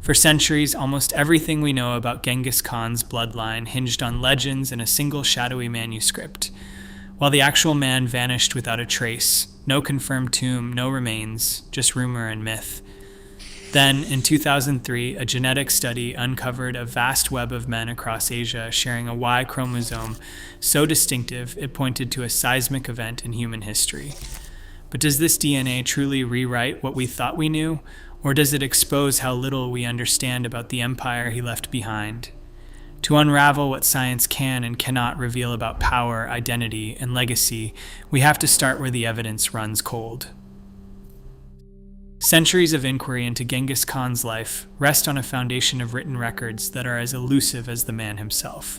For centuries, almost everything we know about Genghis Khan's bloodline hinged on legends and a single shadowy manuscript. While the actual man vanished without a trace, no confirmed tomb, no remains, just rumor and myth. Then, in 2003, a genetic study uncovered a vast web of men across Asia sharing a Y-chromosome so distinctive it pointed to a seismic event in human history. But does this DNA truly rewrite what we thought we knew, or does it expose how little we understand about the empire he left behind? To unravel what science can and cannot reveal about power, identity, and legacy, we have to start where the evidence runs cold. Centuries of inquiry into Genghis Khan's life rest on a foundation of written records that are as elusive as the man himself.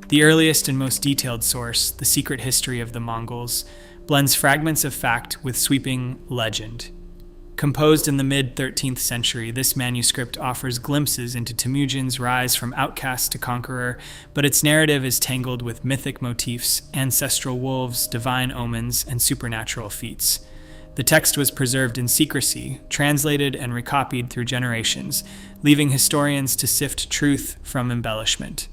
The earliest and most detailed source, The Secret History of the Mongols, blends fragments of fact with sweeping legend. Composed in the mid-13th century, this manuscript offers glimpses into Temujin's rise from outcast to conqueror, but its narrative is tangled with mythic motifs, ancestral wolves, divine omens, and supernatural feats. The text was preserved in secrecy, translated and recopied through generations, leaving historians to sift truth from embellishment.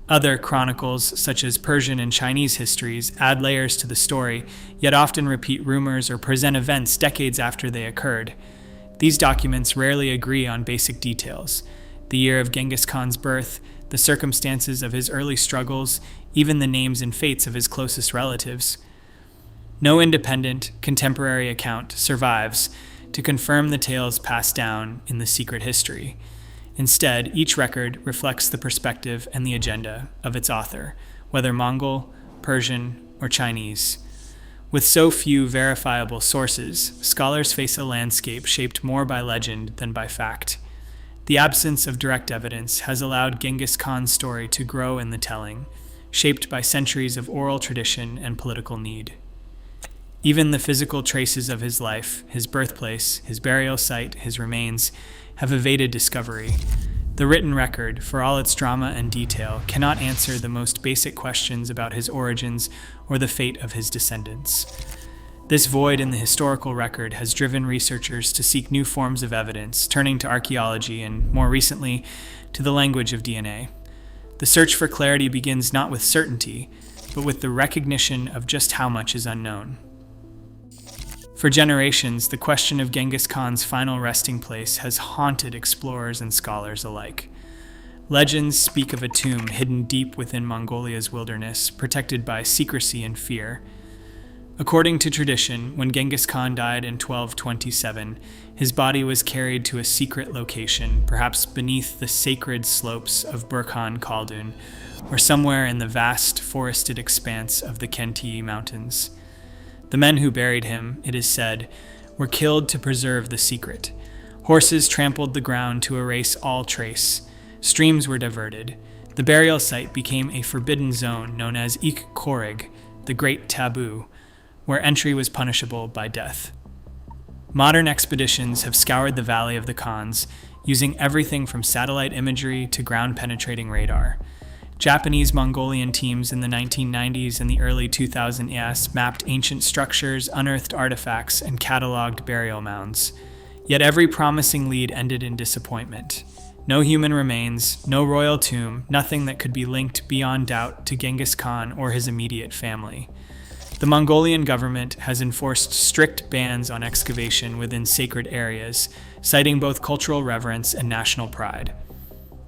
Other chronicles, such as Persian and Chinese histories, add layers to the story, yet often repeat rumors or present events decades after they occurred. These documents rarely agree on basic details: the year of Genghis Khan's birth, the circumstances of his early struggles, even the names and fates of his closest relatives. No independent, contemporary account survives to confirm the tales passed down in the secret history. Instead, each record reflects the perspective and the agenda of its author, whether Mongol, Persian, or Chinese. With so few verifiable sources, scholars face a landscape shaped more by legend than by fact. The absence of direct evidence has allowed Genghis Khan's story to grow in the telling, shaped by centuries of oral tradition and political need. Even the physical traces of his life, his birthplace, his burial site, his remains, have evaded discovery. The written record, for all its drama and detail, cannot answer the most basic questions about his origins or the fate of his descendants. This void in the historical record has driven researchers to seek new forms of evidence, turning to archaeology and, more recently, to the language of DNA. The search for clarity begins not with certainty, but with the recognition of just how much is unknown. For generations, the question of Genghis Khan's final resting place has haunted explorers and scholars alike. Legends speak of a tomb hidden deep within Mongolia's wilderness, protected by secrecy and fear. According to tradition, when Genghis Khan died in 1227, his body was carried to a secret location, perhaps beneath the sacred slopes of Burkhan Khaldun, or somewhere in the vast forested expanse of the Khenti Mountains. The men who buried him, it is said, were killed to preserve the secret. Horses trampled the ground to erase all trace. Streams were diverted. The burial site became a forbidden zone known as Ik-Korig, the Great Taboo, where entry was punishable by death. Modern expeditions have scoured the Valley of the Khans, using everything from satellite imagery to ground-penetrating radar. Japanese Mongolian teams in the 1990s and the early 2000s mapped ancient structures, unearthed artifacts, and cataloged burial mounds. Yet every promising lead ended in disappointment. No human remains, no royal tomb, nothing that could be linked beyond doubt to Genghis Khan or his immediate family. The Mongolian government has enforced strict bans on excavation within sacred areas, citing both cultural reverence and national pride.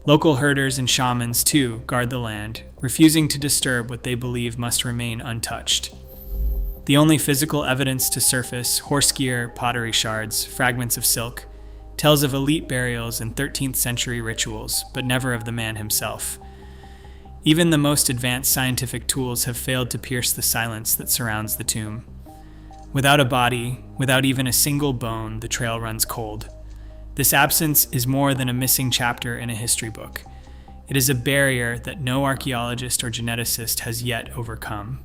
Local herders and shamans, too, guard the land, refusing to disturb what they believe must remain untouched. The only physical evidence to surface, horse gear, pottery shards, fragments of silk, tells of elite burials and 13th century rituals, but never of the man himself. Even the most advanced scientific tools have failed to pierce the silence that surrounds the tomb. Without a body, without even a single bone, the trail runs cold. This absence is more than a missing chapter in a history book. It is a barrier that no archaeologist or geneticist has yet overcome.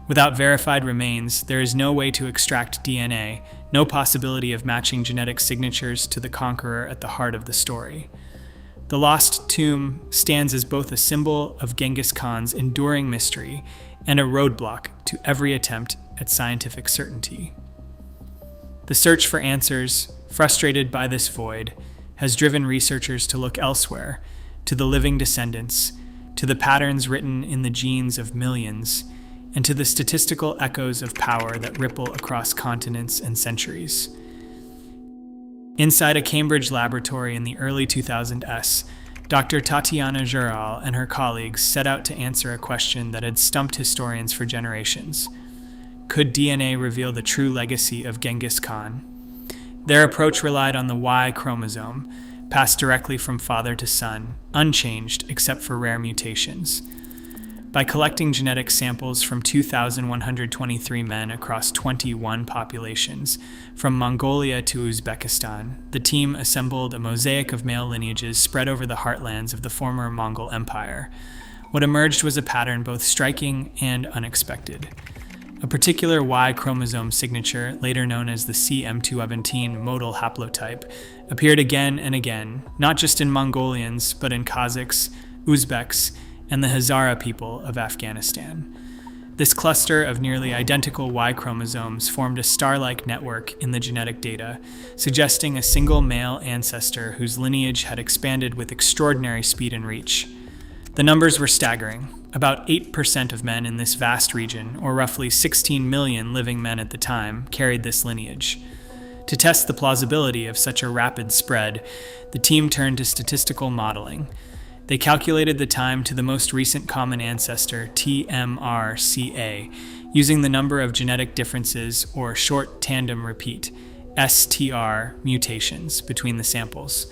Without verified remains, there is no way to extract DNA, no possibility of matching genetic signatures to the conqueror at the heart of the story. The lost tomb stands as both a symbol of Genghis Khan's enduring mystery and a roadblock to every attempt at scientific certainty. The search for answers, frustrated by this void, has driven researchers to look elsewhere, to the living descendants, to the patterns written in the genes of millions, and to the statistical echoes of power that ripple across continents and centuries. Inside a Cambridge laboratory in the early 2000s, Dr. Tatiana Jural and her colleagues set out to answer a question that had stumped historians for generations. Could DNA reveal the true legacy of Genghis Khan? Their approach relied on the Y-chromosome, passed directly from father to son, unchanged except for rare mutations. By collecting genetic samples from 2,123 men across 21 populations, from Mongolia to Uzbekistan, the team assembled a mosaic of male lineages spread over the heartlands of the former Mongol Empire. What emerged was a pattern both striking and unexpected. A particular Y-chromosome signature, later known as the CM217 modal haplotype, appeared again and again, not just in Mongolians, but in Kazakhs, Uzbeks, and the Hazara people of Afghanistan. This cluster of nearly identical Y chromosomes formed a star-like network in the genetic data, suggesting a single male ancestor whose lineage had expanded with extraordinary speed and reach. The numbers were staggering. About 8% of men in this vast region, or roughly 16 million living men at the time, carried this lineage. To test the plausibility of such a rapid spread, the team turned to statistical modeling. They calculated the time to the most recent common ancestor, TMRCA, using the number of genetic differences, or short tandem repeat, STR, mutations between the samples.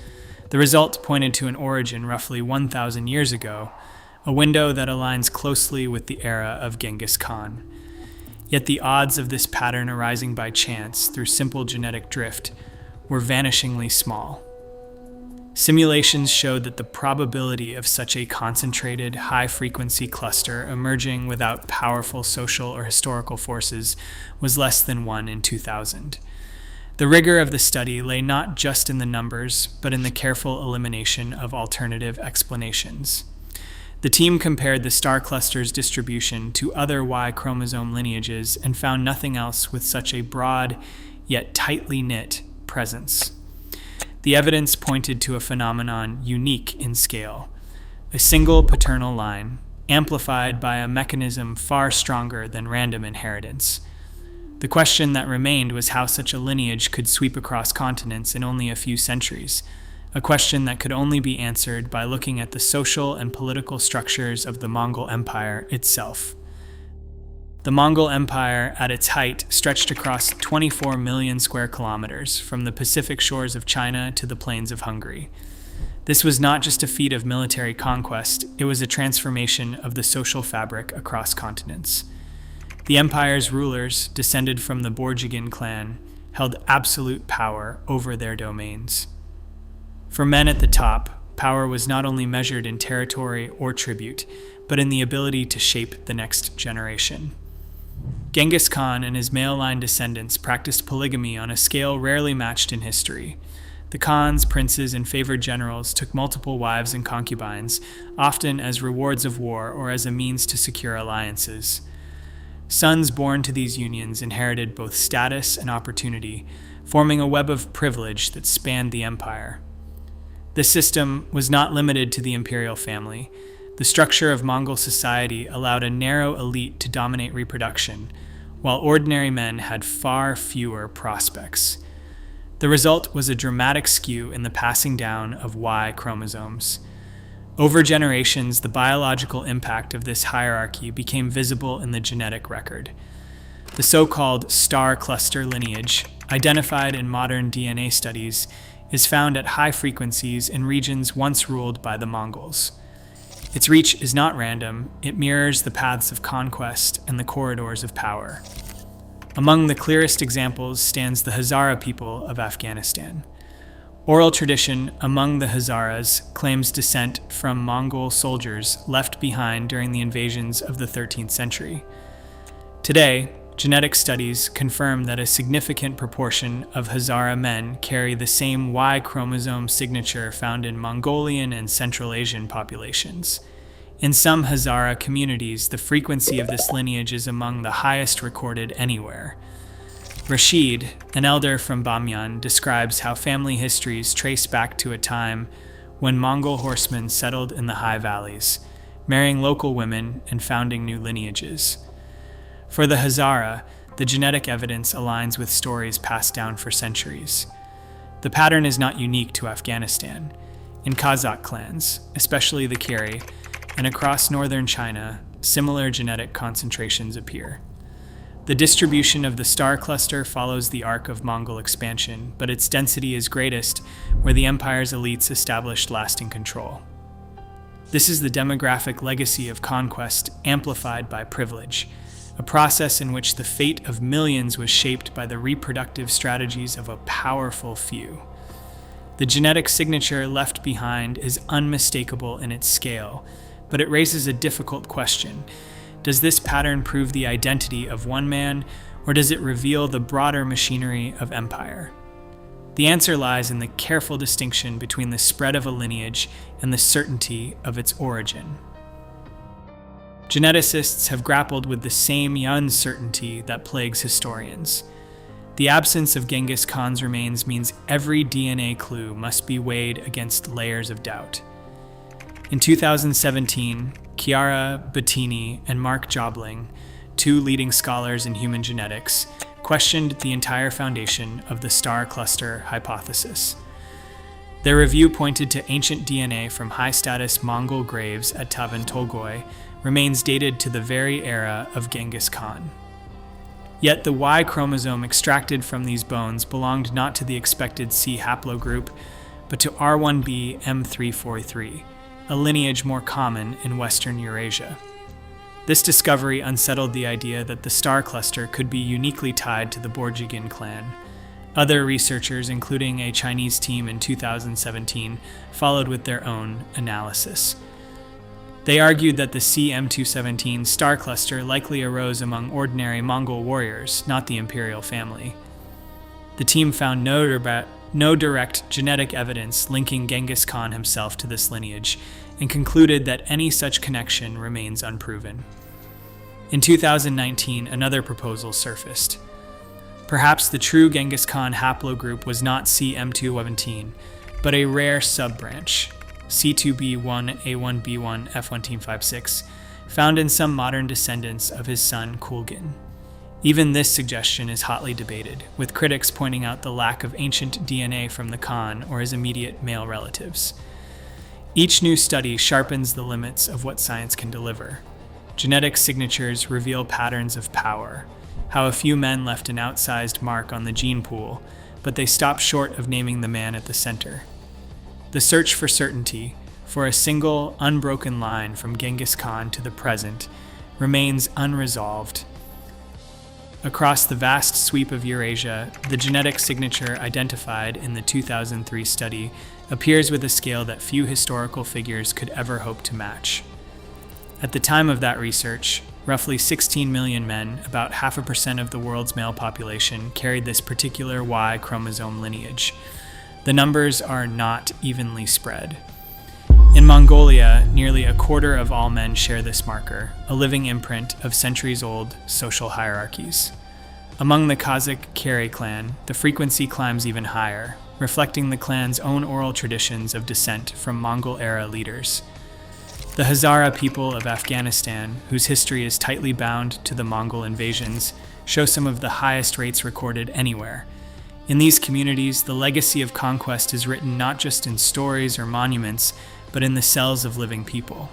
The result pointed to an origin roughly 1,000 years ago, a window that aligns closely with the era of Genghis Khan. Yet the odds of this pattern arising by chance through simple genetic drift were vanishingly small. Simulations showed that the probability of such a concentrated, high-frequency cluster emerging without powerful social or historical forces was less than 1 in 2,000. The rigor of the study lay not just in the numbers, but in the careful elimination of alternative explanations. The team compared the star cluster's distribution to other Y-chromosome lineages and found nothing else with such a broad, yet tightly knit, presence. The evidence pointed to a phenomenon unique in scale, a single paternal line, amplified by a mechanism far stronger than random inheritance. The question that remained was how such a lineage could sweep across continents in only a few centuries, a question that could only be answered by looking at the social and political structures of the Mongol Empire itself. The Mongol Empire, at its height, stretched across 24 million square kilometers, from the Pacific shores of China to the plains of Hungary. This was not just a feat of military conquest, it was a transformation of the social fabric across continents. The empire's rulers, descended from the Borjigin clan, held absolute power over their domains. For men at the top, power was not only measured in territory or tribute, but in the ability to shape the next generation. Genghis Khan and his male-line descendants practiced polygamy on a scale rarely matched in history. The Khans, princes, and favored generals took multiple wives and concubines, often as rewards of war or as a means to secure alliances. Sons born to these unions inherited both status and opportunity, forming a web of privilege that spanned the empire. This system was not limited to the imperial family. The structure of Mongol society allowed a narrow elite to dominate reproduction, while ordinary men had far fewer prospects. The result was a dramatic skew in the passing down of Y chromosomes. Over generations, the biological impact of this hierarchy became visible in the genetic record. The so-called star cluster lineage, identified in modern DNA studies, is found at high frequencies in regions once ruled by the Mongols. Its reach is not random, it mirrors the paths of conquest and the corridors of power. Among the clearest examples stands the Hazara people of Afghanistan. Oral tradition among the Hazaras claims descent from Mongol soldiers left behind during the invasions of the 13th century. Today, genetic studies confirm that a significant proportion of Hazara men carry the same Y chromosome signature found in Mongolian and Central Asian populations. In some Hazara communities, the frequency of this lineage is among the highest recorded anywhere. Rashid, an elder from Bamyan, describes how family histories trace back to a time when Mongol horsemen settled in the high valleys, marrying local women and founding new lineages. For the Hazara, the genetic evidence aligns with stories passed down for centuries. The pattern is not unique to Afghanistan. In Kazakh clans, especially the Kari, and across northern China, similar genetic concentrations appear. The distribution of the star cluster follows the arc of Mongol expansion, but its density is greatest where the empire's elites established lasting control. This is the demographic legacy of conquest amplified by privilege, a process in which the fate of millions was shaped by the reproductive strategies of a powerful few. The genetic signature left behind is unmistakable in its scale, but it raises a difficult question. Does this pattern prove the identity of one man, or does it reveal the broader machinery of empire? The answer lies in the careful distinction between the spread of a lineage and the certainty of its origin. Geneticists have grappled with the same uncertainty that plagues historians. The absence of Genghis Khan's remains means every DNA clue must be weighed against layers of doubt. In 2017, Chiara Bettini and Mark Jobling, two leading scholars in human genetics, questioned the entire foundation of the star cluster hypothesis. Their review pointed to ancient DNA from high-status Mongol graves at Tavantolgoi remains dated to the very era of Genghis Khan. Yet the Y-chromosome extracted from these bones belonged not to the expected C haplogroup, but to R1b M343, a lineage more common in Western Eurasia. This discovery unsettled the idea that the star cluster could be uniquely tied to the Borjigin clan. Other researchers, including a Chinese team in 2017, followed with their own analysis. They argued that the CM217 star cluster likely arose among ordinary Mongol warriors, not the imperial family. The team found no direct genetic evidence linking Genghis Khan himself to this lineage, and concluded that any such connection remains unproven. In 2019, another proposal surfaced. Perhaps the true Genghis Khan haplogroup was not CM217, but a rare subbranch, C2b1A1b1F1T56, found in some modern descendants of his son Kulgin. Even this suggestion is hotly debated, with critics pointing out the lack of ancient DNA from the Khan or his immediate male relatives. Each new study sharpens the limits of what science can deliver. Genetic signatures reveal patterns of power, how a few men left an outsized mark on the gene pool, but they stop short of naming the man at the center. The search for certainty, for a single, unbroken line from Genghis Khan to the present, remains unresolved. Across the vast sweep of Eurasia, the genetic signature identified in the 2003 study appears with a scale that few historical figures could ever hope to match. At the time of that research, roughly 16 million men, about 0.5% of the world's male population, carried this particular Y-chromosome lineage. The numbers are not evenly spread. In Mongolia, nearly a quarter of all men share this marker, a living imprint of centuries-old social hierarchies. Among the Kazakh Kari clan, the frequency climbs even higher, reflecting the clan's own oral traditions of descent from Mongol-era leaders. The Hazara people of Afghanistan, whose history is tightly bound to the Mongol invasions, show some of the highest rates recorded anywhere. In these communities, the legacy of conquest is written not just in stories or monuments, but in the cells of living people.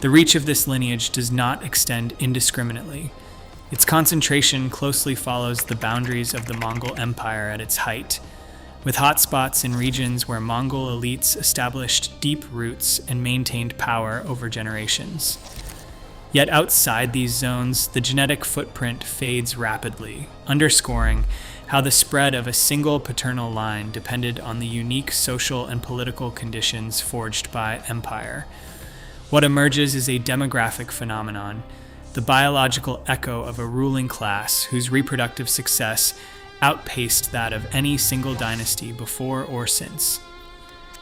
The reach of this lineage does not extend indiscriminately. Its concentration closely follows the boundaries of the Mongol Empire at its height, with hotspots in regions where Mongol elites established deep roots and maintained power over generations. Yet outside these zones, the genetic footprint fades rapidly, underscoring how the spread of a single paternal line depended on the unique social and political conditions forged by empire. What emerges is a demographic phenomenon, the biological echo of a ruling class whose reproductive success outpaced that of any single dynasty before or since.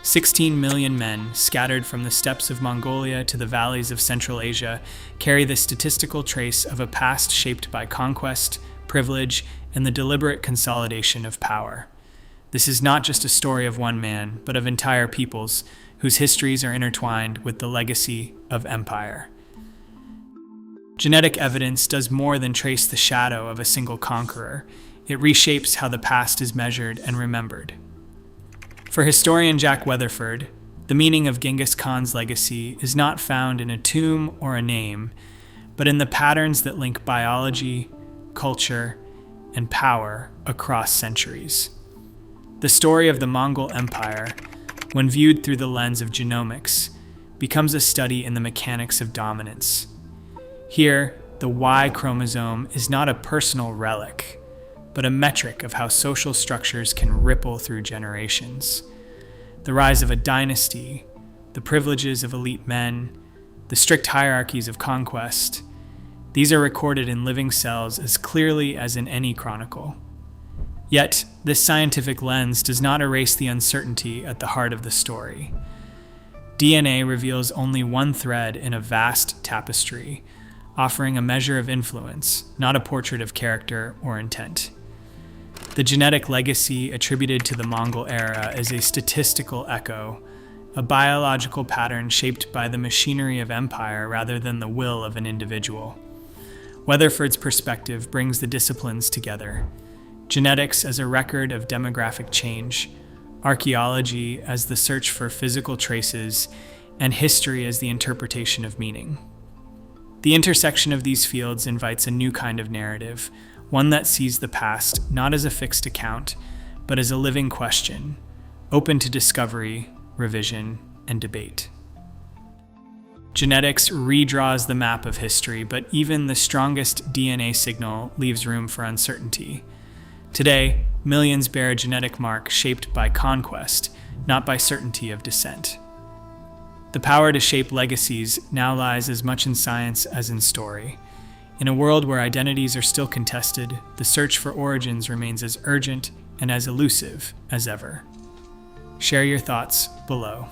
16 million men, scattered from the steppes of Mongolia to the valleys of Central Asia, carry the statistical trace of a past shaped by conquest, privilege, and the deliberate consolidation of power. This is not just a story of one man, but of entire peoples whose histories are intertwined with the legacy of empire. Genetic evidence does more than trace the shadow of a single conqueror. It reshapes how the past is measured and remembered. For historian Jack Weatherford, the meaning of Genghis Khan's legacy is not found in a tomb or a name, but in the patterns that link biology, culture, and power across centuries. The story of the Mongol Empire, when viewed through the lens of genomics, becomes a study in the mechanics of dominance. Here, the Y-chromosome is not a personal relic, but a metric of how social structures can ripple through generations. The rise of a dynasty, the privileges of elite men, the strict hierarchies of conquest, these are recorded in living cells as clearly as in any chronicle. Yet, this scientific lens does not erase the uncertainty at the heart of the story. DNA reveals only one thread in a vast tapestry, offering a measure of influence, not a portrait of character or intent. The genetic legacy attributed to the Mongol era is a statistical echo, a biological pattern shaped by the machinery of empire rather than the will of an individual. Weatherford's perspective brings the disciplines together: genetics as a record of demographic change, archaeology as the search for physical traces, and history as the interpretation of meaning. The intersection of these fields invites a new kind of narrative, one that sees the past not as a fixed account, but as a living question, open to discovery, revision, and debate. Genetics redraws the map of history, but even the strongest DNA signal leaves room for uncertainty. Today, millions bear a genetic mark shaped by conquest, not by certainty of descent. The power to shape legacies now lies as much in science as in story. In a world where identities are still contested, the search for origins remains as urgent and as elusive as ever. Share your thoughts below.